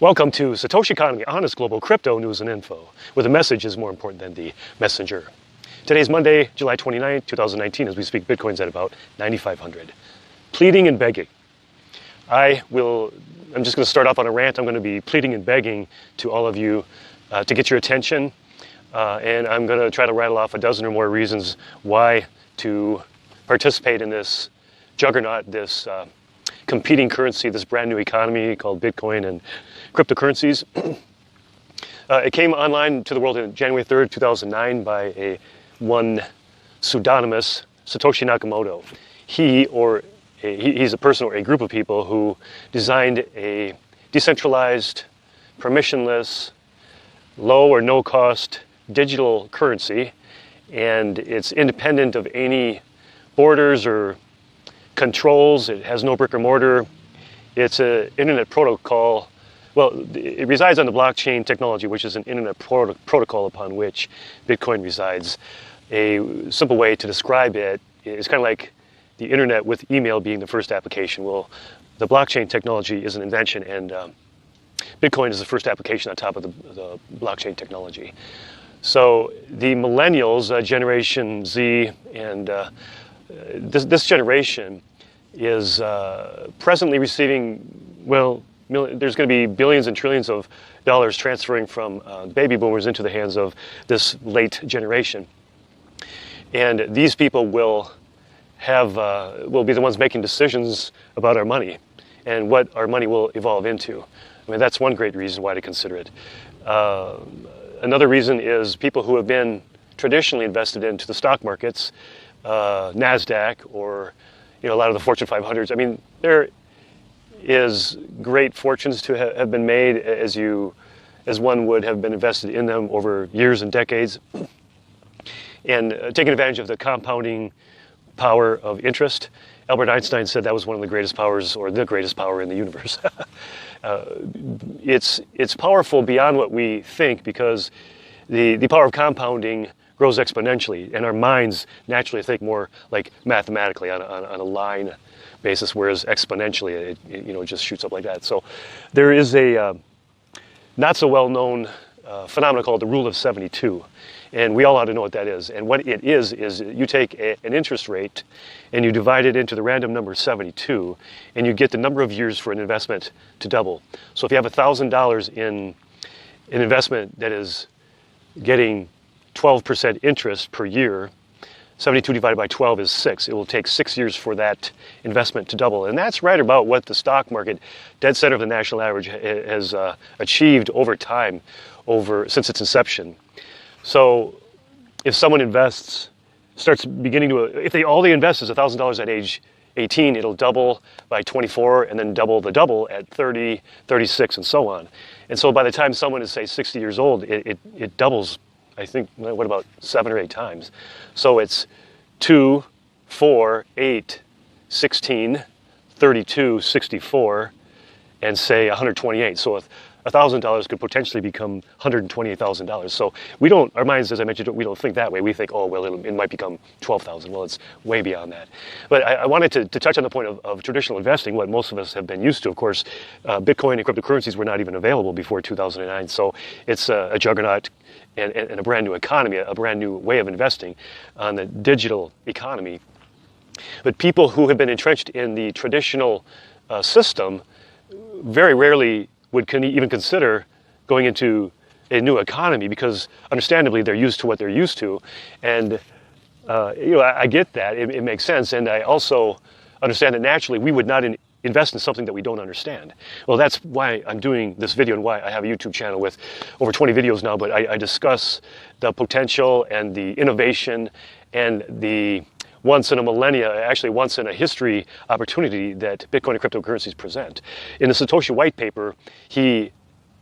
Welcome to SatoshiConomy, honest global crypto news and info, where the message is more important than the messenger. Today is Monday, July 29, 2019, as we speak. Bitcoin's at about 9,500. Pleading and begging. I'm just going to start off on a rant. I'm going to be pleading and begging to all of you to get your attention, and I'm going to try to rattle off a dozen or more reasons why to participate in this juggernaut, this competing currency, this brand new economy called Bitcoin and cryptocurrencies. It came online to the world on January 3rd, 2009 by one pseudonymous Satoshi Nakamoto. He's a person or a group of people who designed a decentralized, permissionless, low or no cost digital currency, and it's independent of any borders or controls. It has no brick or mortar. It's an internet protocol. Well, it resides on the blockchain technology, which is an internet protocol upon which Bitcoin resides. A simple way to describe it is kind of like the internet with email being the first application. Well, the blockchain technology is an invention, and Bitcoin is the first application on top of the blockchain technology. So the millennials, Generation Z, and this generation is presently receiving, well, there's going to be billions and trillions of dollars transferring from baby boomers into the hands of this late generation. And these people will be the ones making decisions about our money and what our money will evolve into. I mean, that's one great reason why to consider it. Another reason is people who have been traditionally invested into the stock markets, NASDAQ, or a lot of the Fortune 500s. I mean, there is great fortunes to have been made as one would have been invested in them over years and decades, and taking advantage of the compounding power of interest. Albert Einstein said that was one of the greatest powers, or the greatest power in the universe. It's powerful beyond what we think, because the power of compounding grows exponentially, and our minds naturally think more like mathematically on a line basis, whereas exponentially it just shoots up like that. So there is a not so well known phenomenon called the rule of 72, and we all ought to know what that is. And what it is you take an interest rate and you divide it into the random number 72, and you get the number of years for an investment to double. So if you have $1,000 in an investment that is getting 12% interest per year, 72 divided by 12 is 6. It will take 6 years for that investment to double. And that's right about what the stock market, dead center of the national average, has achieved over time, since its inception. So if someone if all they invest is $1,000 at age 18, it'll double by 24, and then double at 30, 36, and so on. And so by the time someone is, say, 60 years old, it doubles, I think, what about 7 or 8 times? So it's 2, 4, 8, 16, 32, 64, and say 128. So $1,000 could potentially become $128,000. So our minds, as I mentioned, we don't think that way. We think, oh, well, it might become 12,000. Well, it's way beyond that. But I wanted to touch on the point of traditional investing, what most of us have been used to. Of course, Bitcoin and cryptocurrencies were not even available before 2009. So it's a juggernaut and a brand new economy, a brand new way of investing on the digital economy. But people who have been entrenched in the traditional system very rarely would even consider going into a new economy, because understandably they're used to what they're used to. And I get that, it makes sense. And I also understand that naturally we would not invest in something that we don't understand. Well, that's why I'm doing this video, and why I have a YouTube channel with over 20 videos now. But I discuss the potential and the innovation and the once in a millennia, actually once in a history opportunity that Bitcoin and cryptocurrencies present. In the Satoshi white paper, he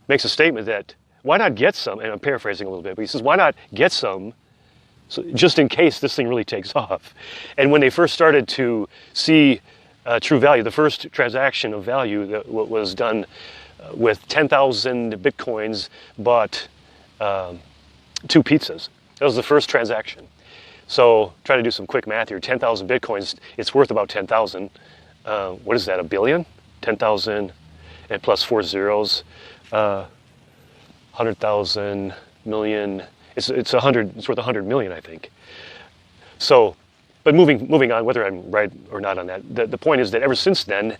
makes a statement that why not get some, and I'm paraphrasing a little bit, but he says, why not get some just in case this thing really takes off? And when they first started to see true value, the first transaction of value that was done with 10,000 Bitcoins bought 2 pizzas. That was the first transaction. So try to do some quick math here. 10,000 Bitcoins, it's worth about 10,000. What is that, a billion? 10,000 and plus 4 zeros, 100,000 million. It's worth 100 million, I think. So, but moving on, whether I'm right or not on that, the point is that ever since then,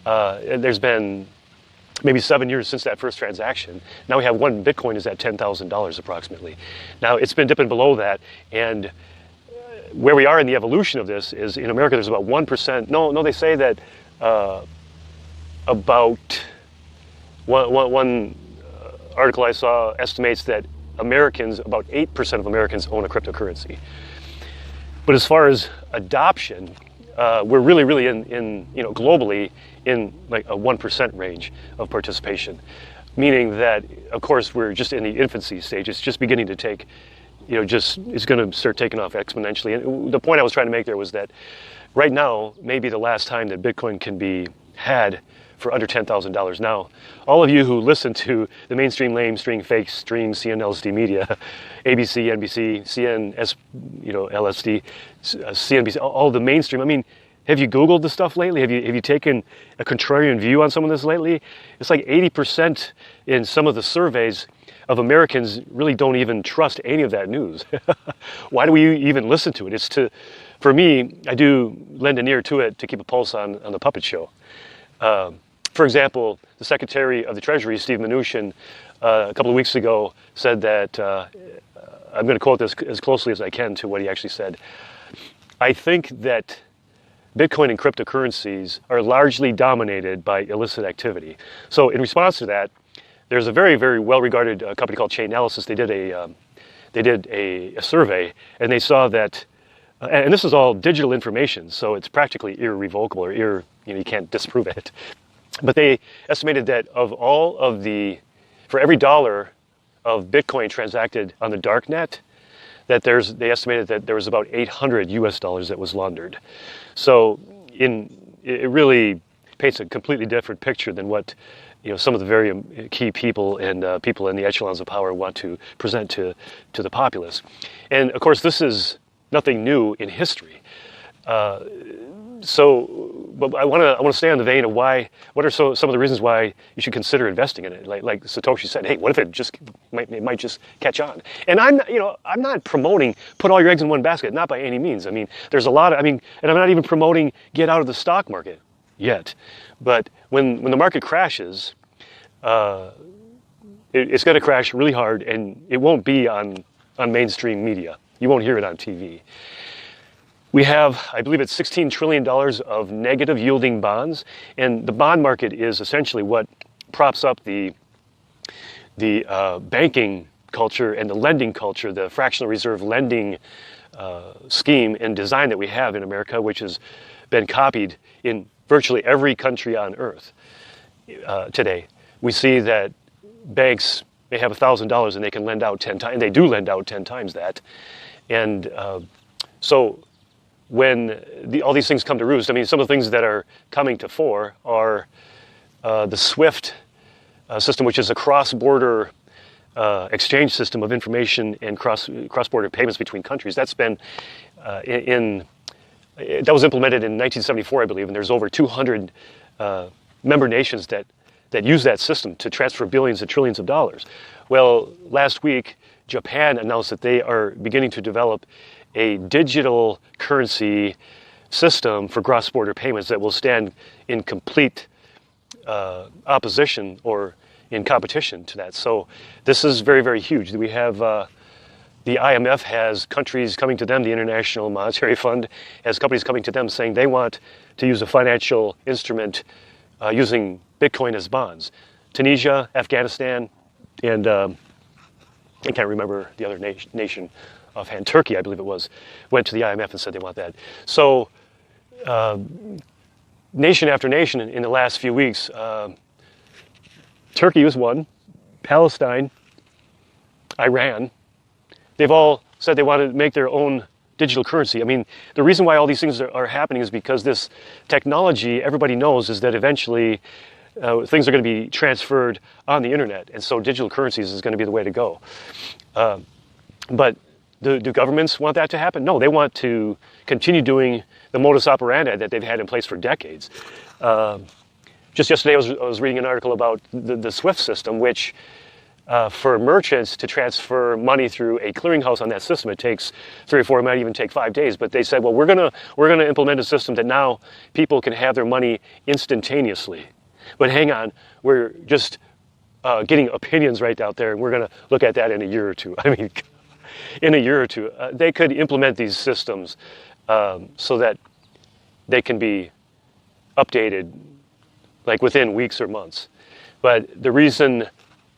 there's been maybe 7 years since that first transaction. Now we have one Bitcoin is at $10,000 approximately. Now it's been dipping below that, and where we are in the evolution of this is in America there's about 1%. No, they say that about one article I saw estimates that about 8% of Americans own a cryptocurrency. But as far as adoption, we're really in globally in like a 1% range of participation, meaning that of course we're just in the infancy stage. It's just beginning to take, it's going to start taking off exponentially. And the point I was trying to make there was that right now may be the last time that Bitcoin can be had for under $10,000. Now, all of you who listen to the mainstream, lamestream, fake stream, CNLSD media, ABC, NBC, CNS, LSD, CNBC, all the mainstream. I mean, have you Googled the stuff lately? Have you taken a contrarian view on some of this lately? It's like 80% in some of the surveys of Americans really don't even trust any of that news. Why do we even listen to it? For me, I do lend an ear to it to keep a pulse on the puppet show. For example, the Secretary of the Treasury, Steve Mnuchin, a couple of weeks ago said that, I'm going to quote this as closely as I can to what he actually said. I think that Bitcoin and cryptocurrencies are largely dominated by illicit activity. So in response to that, there's a very, very well-regarded company called Chainalysis. They did a survey, and they saw that, and this is all digital information, so it's practically irrevocable, or you can't disprove it. But they estimated that for every dollar of Bitcoin transacted on the dark net, they estimated that there was about 800 US dollars that was laundered. So it really paints a completely different picture than what some of the very key people and people in the echelons of power want to present to the populace. And of course, this is nothing new in history. But I want to stay on the vein of what are some of the reasons why you should consider investing in it. Like Satoshi said, hey, what if it might just catch on? And I'm not promoting put all your eggs in one basket, not by any means. I mean, there's a lot of, and I'm not even promoting get out of the stock market yet. But when the market crashes, it's going to crash really hard, and it won't be on mainstream media. You won't hear it on TV. We have, I believe it's $16 trillion of negative yielding bonds, and the bond market is essentially what props up the banking culture and the lending culture, the fractional reserve lending scheme and design that we have in America, which has been copied in virtually every country on earth today. We see that banks may have $1,000 and they can lend out 10 times, and they do lend out 10 times that. And so when all these things come to roost, some of the things that are coming to fore are the SWIFT system, which is a cross-border exchange system of information and cross-border payments between countries. That's been that was implemented in 1974, I believe, and there's over 200 member nations that use that system to transfer billions and trillions of dollars. Well, last week, Japan announced that they are beginning to develop a digital currency system for cross-border payments that will stand in complete opposition or in competition to that. So this is very, very huge. We have the IMF has countries coming to them, the International Monetary Fund has companies coming to them saying they want to use a financial instrument using Bitcoin as bonds. Tunisia, Afghanistan, and I can't remember the other nation offhand, Turkey, I believe it was, went to the IMF and said they want that. So nation after nation in the last few weeks, Turkey was one, Palestine, Iran, they've all said they want to make their own digital currency. The reason why all these things are happening is because this technology, everybody knows, is that eventually things are going to be transferred on the internet, and so digital currencies is going to be the way to go. But do governments want that to happen? No, they want to continue doing the modus operandi that they've had in place for decades. just yesterday I was reading an article about the SWIFT system, which for merchants to transfer money through a clearinghouse on that system, it takes 3 or 4, it might even take 5 days. But they said, well, we're gonna implement a system that now people can have their money instantaneously. But hang on, we're just getting opinions right out there, and we're gonna look at that in a year or two. I mean, in a year or two, they could implement these systems so that they can be updated like within weeks or months. But the reason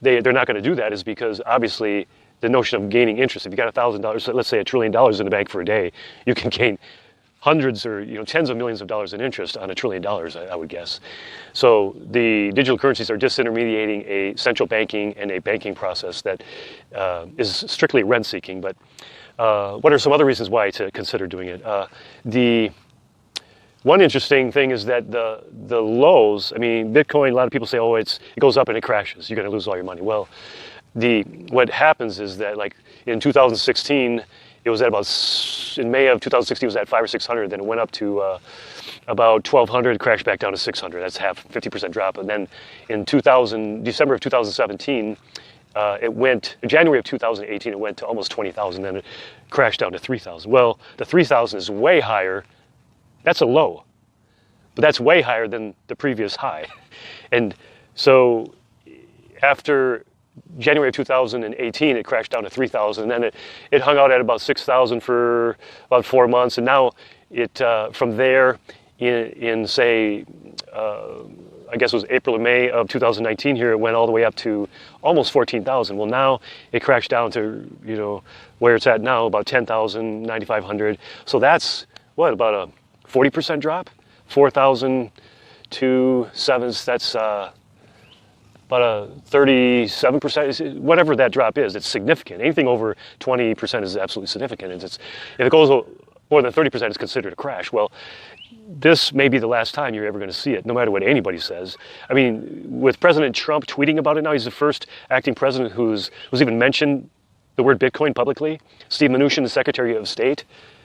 they're not going to do that is because obviously the notion of gaining interest. If you got $1,000, let's say $1 trillion in the bank for a day, you can gain hundreds or tens of millions of dollars in interest on $1 trillion, I would guess. So the digital currencies are disintermediating a central banking and a banking process that is strictly rent-seeking. But what are some other reasons why to consider doing it? The one interesting thing is that the lows, I mean, Bitcoin, a lot of people say, oh, it goes up and it crashes. You're going to lose all your money. Well, what happens is that, like in 2016, it was at in May of 2016, it was at 500 or 600. Then it went up to about 1,200, crashed back down to 600. That's 50% drop. And then in December of 2017, it went, in January of 2018, it went to almost 20,000. Then it crashed down to 3,000. Well, the 3,000 is way higher. That's a low, but that's way higher than the previous high. And so after January of 2018, it crashed down to 3,000, and then it hung out at about 6,000 for about 4 months, and now it from there in say I guess it was April or May of 2019 here, it went all the way up to almost 14,000. Well, now it crashed down to where it's at now, about 10,000, 9,500. So that's what, about a 40% drop, 4,000 to 7s. That's about a 37%. Whatever that drop is, it's significant. Anything over 20% is absolutely significant. If it goes more than 30%, it's considered a crash. Well, this may be the last time you're ever going to see it, no matter what anybody says. I mean, with President Trump tweeting about it now, he's the first acting president who's even mentioned the word Bitcoin publicly. Steve Mnuchin, the Secretary of State,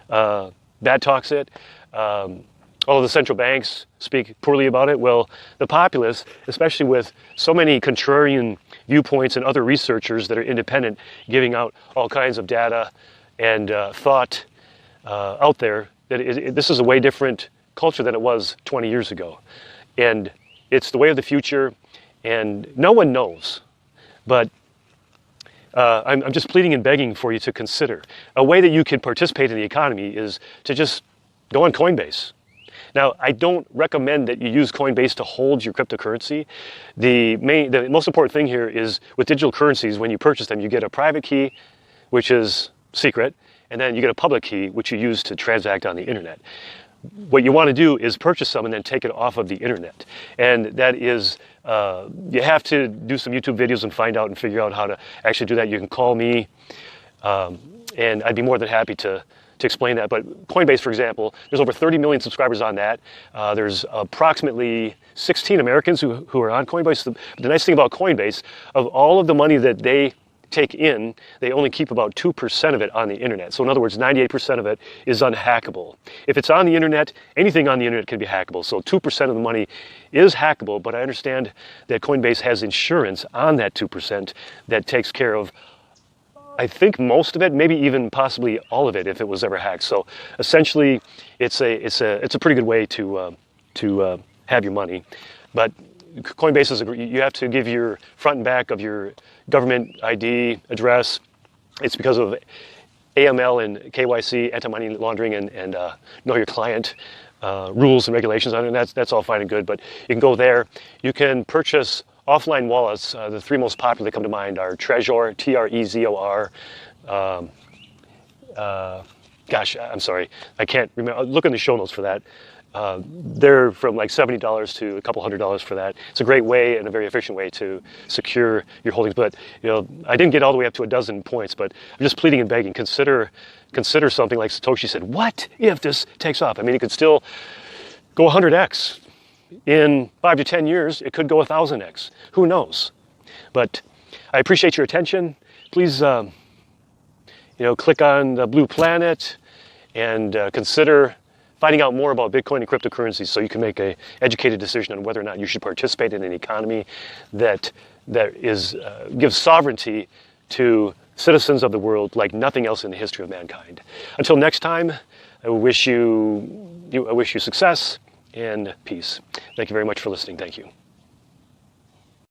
that talks it. All of the central banks speak poorly about it. Well, the populace, especially with so many contrarian viewpoints and other researchers that are independent, giving out all kinds of data and thought out there, that this is a way different culture than it was 20 years ago. And it's the way of the future, and no one knows. But I'm just pleading and begging for you to consider. A way that you can participate in the economy is to just go on Coinbase. Now, I don't recommend that you use Coinbase to hold your cryptocurrency. The most important thing here is with digital currencies, when you purchase them, you get a private key, which is secret, and then you get a public key, which you use to transact on the internet. What you want to do is purchase some and then take it off of the internet. And that is, you have to do some YouTube videos and find out and figure out how to actually do that. You can call me, and I'd be more than happy to explain that. But Coinbase, for example, there's over 30 million subscribers on that. There's approximately 16 Americans who are on Coinbase. The nice thing about Coinbase, of all of the money that they take in, they only keep about 2% of it on the internet. So in other words, 98% of it is unhackable. If it's on the internet, anything on the internet can be hackable. So 2% of the money is hackable, but I understand that Coinbase has insurance on that 2% that takes care of, I think, most of it, maybe even possibly all of it if it was ever hacked. So essentially, it's a pretty good way to have your money. But Coinbase is you have to give your front and back of your government ID address. It's because of AML and KYC, anti-money laundering, and know your client rules and regulations on it. And that's all fine and good. But you can go there. You can purchase offline wallets. The three most popular that come to mind are Trezor, Trezor. Gosh, I'm sorry, I can't remember. Look in the show notes for that. They're from like $70 to a couple $100s for that. It's a great way and a very efficient way to secure your holdings. But I didn't get all the way up to a dozen points, but I'm just pleading and begging. Consider something like Satoshi said. What if this takes off? I mean, it could still go 100x. In 5 to 10 years, it could go 1,000x. Who knows? But I appreciate your attention. Please, click on the blue planet and consider finding out more about Bitcoin and cryptocurrencies so you can make an educated decision on whether or not you should participate in an economy that gives sovereignty to citizens of the world like nothing else in the history of mankind. Until next time, I wish you success and peace. Thank you very much for listening. Thank you.